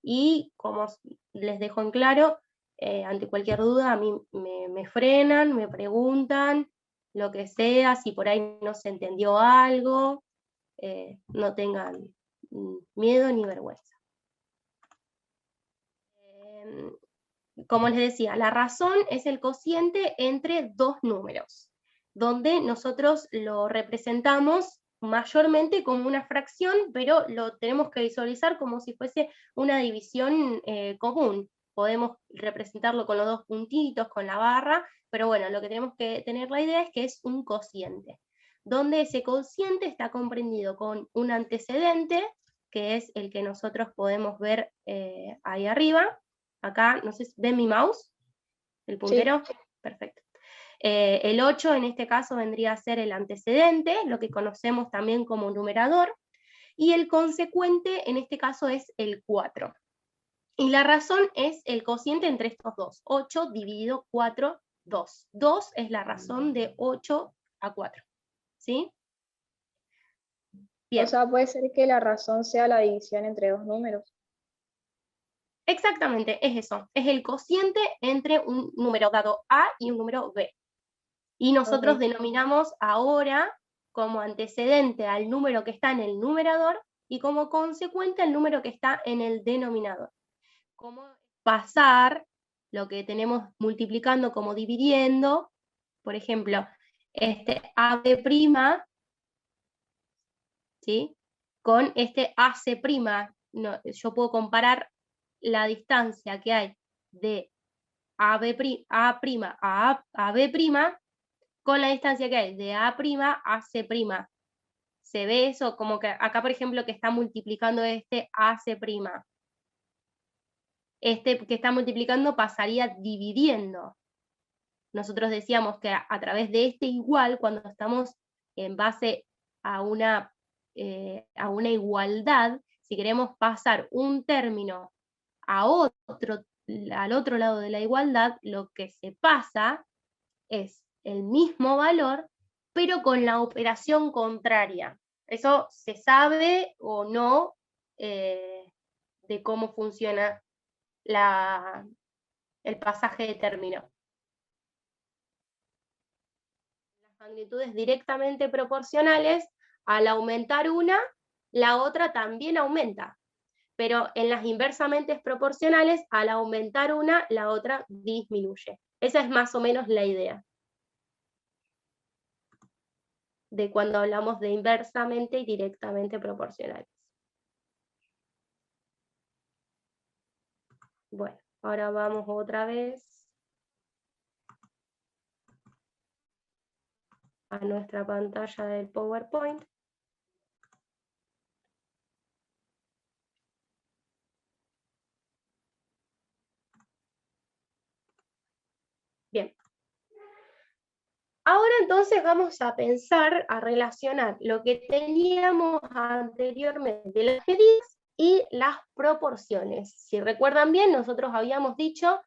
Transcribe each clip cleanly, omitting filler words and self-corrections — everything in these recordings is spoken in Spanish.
y como les dejo en claro, ante cualquier duda a mí me frenan, me preguntan, lo que sea, si por ahí no se entendió algo, no tengan miedo ni vergüenza. Como les decía, la razón es el cociente entre dos números, donde nosotros lo representamos mayormente como una fracción, pero lo tenemos que visualizar como si fuese una división común. Podemos representarlo con los dos puntitos, con la barra, pero bueno, lo que tenemos que tener la idea es que es un cociente, donde ese cociente está comprendido con un antecedente, que es el que nosotros podemos ver ahí arriba. Acá, no sé, ¿ven mi mouse? ¿El puntero? Sí. Perfecto. El 8 en este caso vendría a ser el antecedente, lo que conocemos también como numerador, y el consecuente en este caso es el 4. Y la razón es el cociente entre estos dos, 8 dividido 4, 2. 2 es la razón de 8 a 4, ¿sí? Bien. O sea, puede ser que la razón sea la división entre dos números. Exactamente, es eso, es el cociente entre un número dado A y un número B. Y nosotros denominamos ahora como antecedente al número que está en el numerador y como consecuente al número que está en el denominador. Cómo pasar lo que tenemos multiplicando como dividiendo, por ejemplo, este AB', ¿sí? Con este AC'. No, yo puedo comparar la distancia que hay de A' a B' con la distancia que hay de A' a C'. ¿Se ve eso? Como que acá, por ejemplo, que está multiplicando este AC'. Este que está multiplicando pasaría dividiendo. Nosotros decíamos que a través de este igual, cuando estamos en base a una igualdad, si queremos pasar un término a otro, al otro lado de la igualdad, lo que se pasa es el mismo valor, pero con la operación contraria. Eso se sabe o no de cómo funciona el pasaje de término. Las magnitudes directamente proporcionales, al aumentar una, la otra también aumenta. Pero en las inversamente proporcionales, al aumentar una, la otra disminuye. Esa es más o menos la idea de cuando hablamos de inversamente y directamente proporcionales. Bueno, ahora vamos otra vez a nuestra pantalla del PowerPoint. Bien. Ahora entonces vamos a pensar, a relacionar lo que teníamos anteriormente, las medidas y las proporciones. Si recuerdan bien, nosotros habíamos dicho,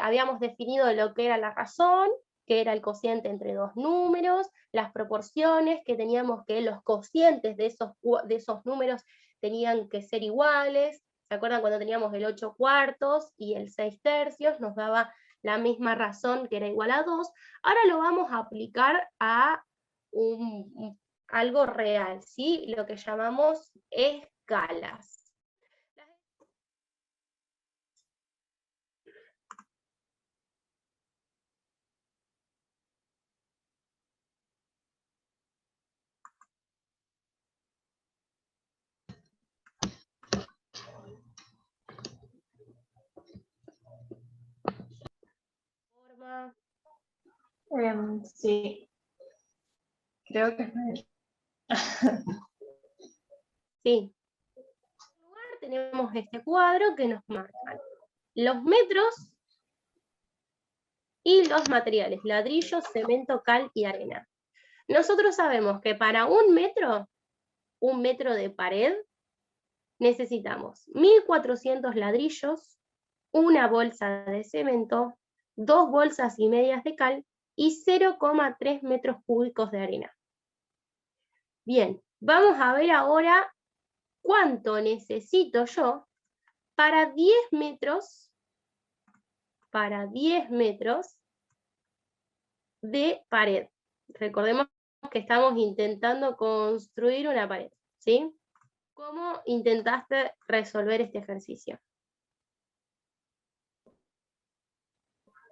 habíamos definido lo que era la razón, que era el cociente entre dos números, las proporciones, que teníamos que los cocientes de esos números tenían que ser iguales. ¿Se acuerdan cuando teníamos el 8/4 y el 6/3? Nos daba la misma razón, que era igual a 2. Ahora lo vamos a aplicar a algo real, ¿sí? Lo que llamamos escalas. Sí, creo que es. Sí. En lugar tenemos este cuadro que nos marcan los metros y los materiales, ladrillo, cemento, cal y arena. Nosotros sabemos que para un metro de pared, necesitamos 1.400 ladrillos, una bolsa de cemento, 2 bolsas y medias de cal y 0,3 metros cúbicos de arena. Bien, vamos a ver ahora cuánto necesito yo para 10 metros, de pared. Recordemos que estamos intentando construir una pared, ¿sí? ¿Cómo intentaste resolver este ejercicio?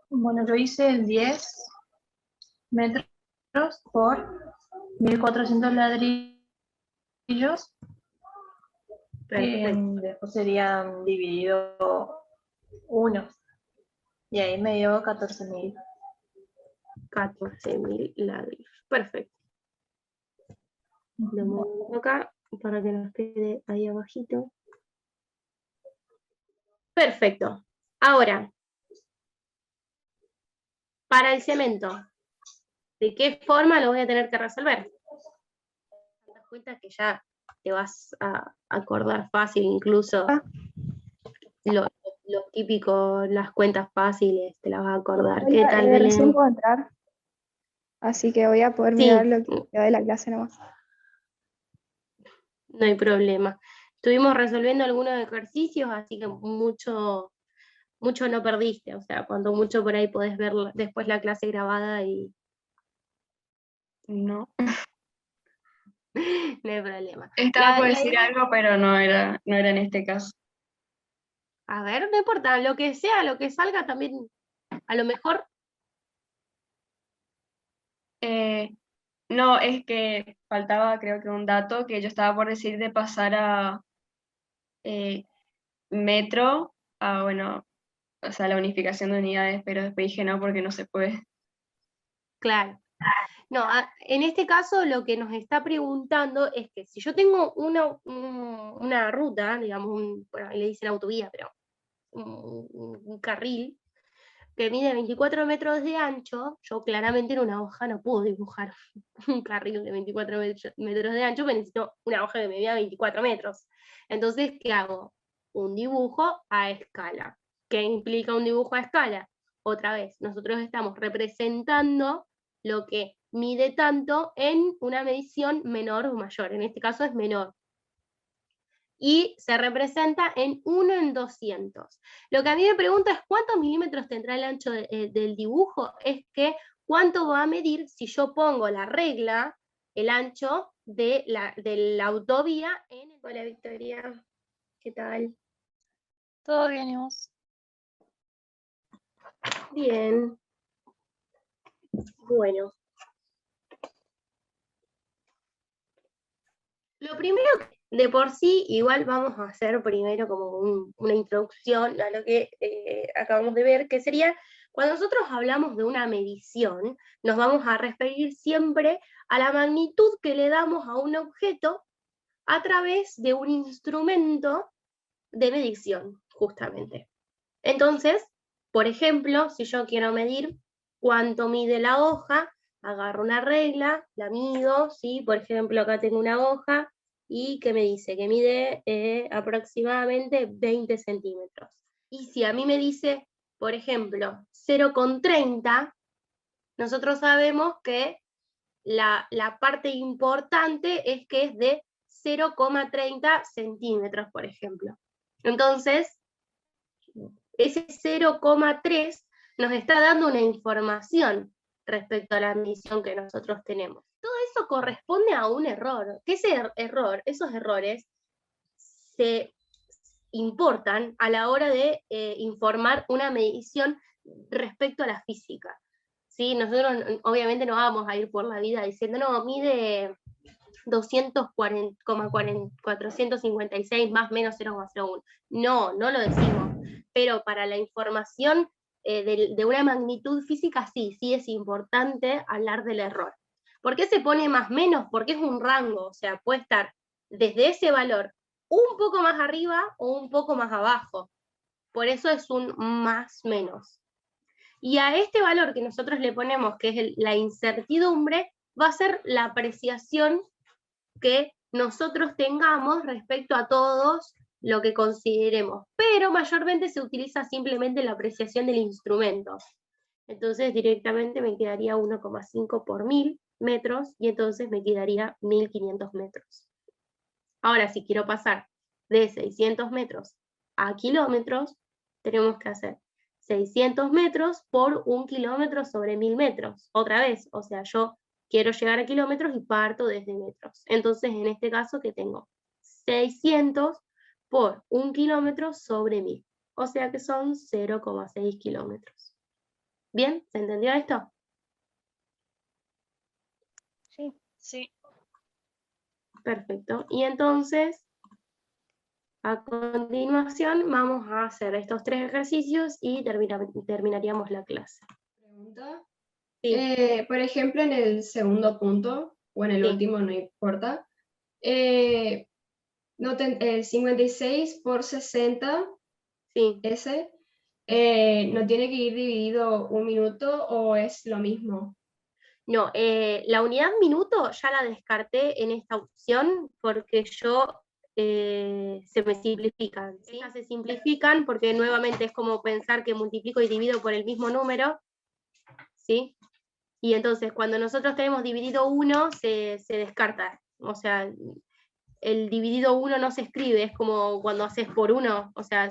Bueno, yo hice 10 metros por 1400 ladrillos. Perfecto. Después serían dividido 1. Y ahí me dio 14.000. 14.000 ladrillos. Perfecto. Lo muevo acá para que nos quede ahí abajito. Perfecto. Ahora, para el cemento, ¿de qué forma lo voy a tener que resolver? Te das cuenta que ya te vas a acordar fácil, incluso lo típico, las cuentas fáciles, te las vas a acordar. ¿Qué Hola, tal, recién Belén? puedo entrar, así que voy a poder Sí, mirar lo que queda de la clase nomás. no hay problema. Estuvimos resolviendo algunos ejercicios, así que mucho no perdiste, o sea, cuando mucho por ahí podés ver después la clase grabada y No. no hay problema. Estaba por La decir idea, algo, pero no era en este caso. a ver, no importa, lo que sea, lo que salga también, a lo mejor, No, es que faltaba creo que un dato que yo estaba por decir de pasar a metro, a bueno, o sea, la unificación de unidades, pero después dije no porque no se puede. claro. No, en este caso lo que nos está preguntando es que si yo tengo una ruta, digamos, bueno, le dicen autovía, pero un carril, que mide 24 metros de ancho, yo claramente en una hoja no puedo dibujar un carril de 24 metros de ancho, pero necesito una hoja que me mida 24 metros. Entonces, ¿qué hago? Un dibujo a escala. ¿Qué implica un dibujo a escala? Otra vez, nosotros estamos representando lo que mide tanto en una medición menor o mayor. En este caso es menor. Y se representa en 1 en 200. Lo que a mí me pregunta es cuántos milímetros tendrá el ancho del dibujo, es que cuánto va a medir si yo pongo la regla, el ancho de la autovía en el... Hola Victoria, ¿qué tal? Todo bien, ¿y vos? Bien. Bueno. Lo primero, de por sí, igual vamos a hacer primero como una introducción a lo que acabamos de ver, que sería, cuando nosotros hablamos de una medición, nos vamos a referir siempre a la magnitud que le damos a un objeto a través de un instrumento de medición, justamente. Entonces, por ejemplo, si yo quiero medir cuánto mide la hoja, agarro una regla, la mido, ¿sí? Por ejemplo, acá tengo una hoja, y que me dice que mide aproximadamente 20 centímetros. Y si a mí me dice, por ejemplo, 0,30, nosotros sabemos que la parte importante es que es de 0,30 centímetros, por ejemplo. Entonces, ese 0,3 nos está dando una información respecto a la medición que nosotros tenemos. Todo eso corresponde a un error. Que esos errores se importan a la hora de informar una medición respecto a la física. ¿Sí? Nosotros obviamente no vamos a ir por la vida diciendo, no, mide 240,456 más menos 0,01. No lo decimos, pero para la información de una magnitud física sí es importante hablar del error. ¿Por qué se pone más menos? Porque es un rango, o sea, puede estar desde ese valor un poco más arriba o un poco más abajo. Por eso es un más menos. Y a este valor que nosotros le ponemos, que es la incertidumbre, va a ser la apreciación que nosotros tengamos respecto a todos lo que consideremos, pero mayormente se utiliza simplemente la apreciación del instrumento. Entonces directamente me quedaría 1,5 por 1000 metros, y entonces me quedaría 1500 metros. Ahora, si quiero pasar de 600 metros a kilómetros, tenemos que hacer 600 metros por 1 kilómetro sobre 1000 metros. Otra vez, o sea, yo quiero llegar a kilómetros y parto desde metros. Entonces, en este caso, que tengo 600 por 1 kilómetro sobre 1000. O sea que son 0,6 kilómetros. ¿Bien? ¿Se entendió esto? Sí. Sí. Perfecto. Y entonces, a continuación, vamos a hacer estos 3 ejercicios y terminaríamos la clase. Pregunta. Sí, Por ejemplo, en el segundo punto, o en el Sí. último, no importa, 56 por 60, sí. ese, ¿no tiene que ir dividido 1 minuto o es lo mismo? No, la unidad minuto ya la descarté en esta opción porque se me simplifican. ¿Sí? Estas se simplifican porque nuevamente es como pensar que multiplico y divido por el mismo número, ¿sí? Y entonces cuando nosotros tenemos dividido 1 se descarta, o sea, el dividido 1 no se escribe, es como cuando haces por 1, o sea,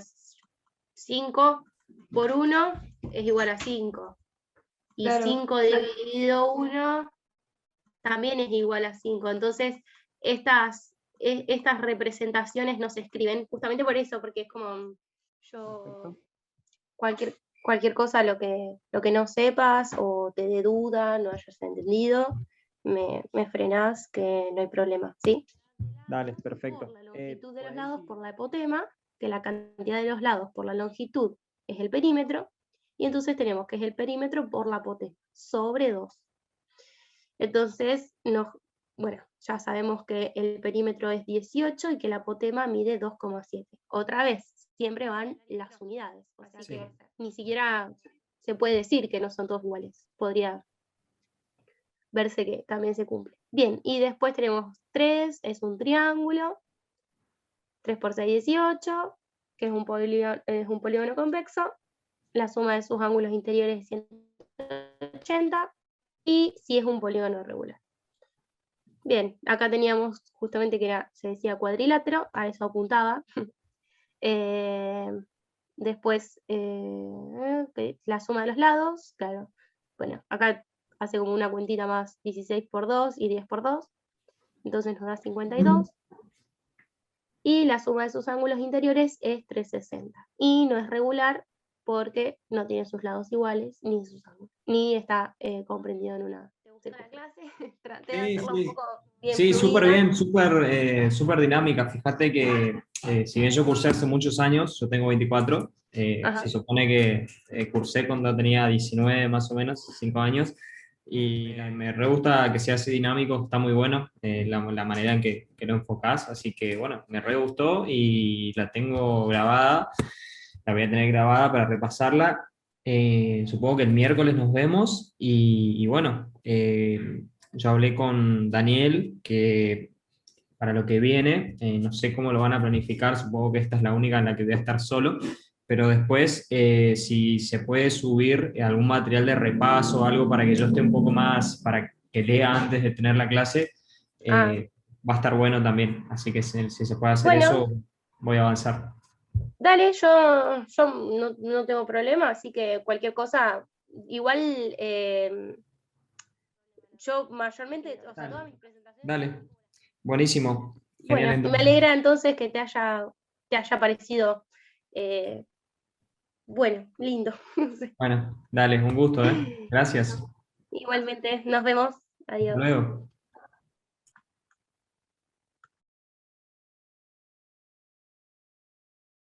5 por 1 es igual a 5. Y Claro. 5 dividido 1 también es igual a 5. Entonces, estas representaciones no se escriben, justamente por eso, porque es como yo, cualquier cosa, lo que no sepas o te dé duda, no hayas entendido, me frenás, que no hay problema, ¿sí? Dale, perfecto. Por la longitud de los ¿podés lados decir- por la apotema, que la cantidad de los lados por la longitud es el perímetro, y entonces tenemos que es el perímetro por la apotema, sobre 2. Entonces, bueno, ya sabemos que el perímetro es 18 y que la apotema mide 2,7. Otra vez, siempre van las unidades, así Sí. que ni siquiera se puede decir que no son todos iguales. Podría verse que también se cumple. Bien, y después tenemos 3, es un triángulo, 3 por 6, 18, que es un polígono convexo. La suma de sus ángulos interiores es 180, y si es un polígono regular. Bien, acá teníamos justamente que se decía cuadrilátero, a eso apuntaba. Después, la suma de los lados, claro. Bueno, acá hace como una cuentita más, 16 por 2 y 10 por 2, entonces nos da 52. Y la suma de sus ángulos interiores es 360. Y no es regular porque no tiene sus lados iguales, ni sus ángulos, ni está comprendido en una. ¿Te gustó la clase? Traté de hacerla un poco bien Sí, súper fluida. bien, súper dinámica. Fíjate que si bien yo cursé hace muchos años, yo tengo 24, Ajá. se supone que cursé cuando tenía 19 más o menos, 5 años, y me re gusta que sea así dinámico, está muy bueno la manera en que lo enfocás, así que bueno, me re gustó y la tengo grabada, la voy a tener grabada para repasarla. Supongo que el miércoles nos vemos y bueno, yo hablé con Daniel que para lo que viene, no sé cómo lo van a planificar, supongo que esta es la única en la que voy a estar solo, pero después si se puede subir algún material de repaso o algo para que yo esté un poco más, para que lea antes de tener la clase, va a estar bueno también, así que si se puede hacer Bueno. eso, voy a avanzar. Dale, yo no tengo problema, así que cualquier cosa, igual yo mayormente, o sea, todas mis presentaciones. Dale, buenísimo, genial Bueno, me entonces. alegra entonces que te haya parecido bueno, lindo. No sé. Bueno, dale, un gusto, ¿eh? Gracias. Igualmente, nos vemos. Hasta Adiós. luego.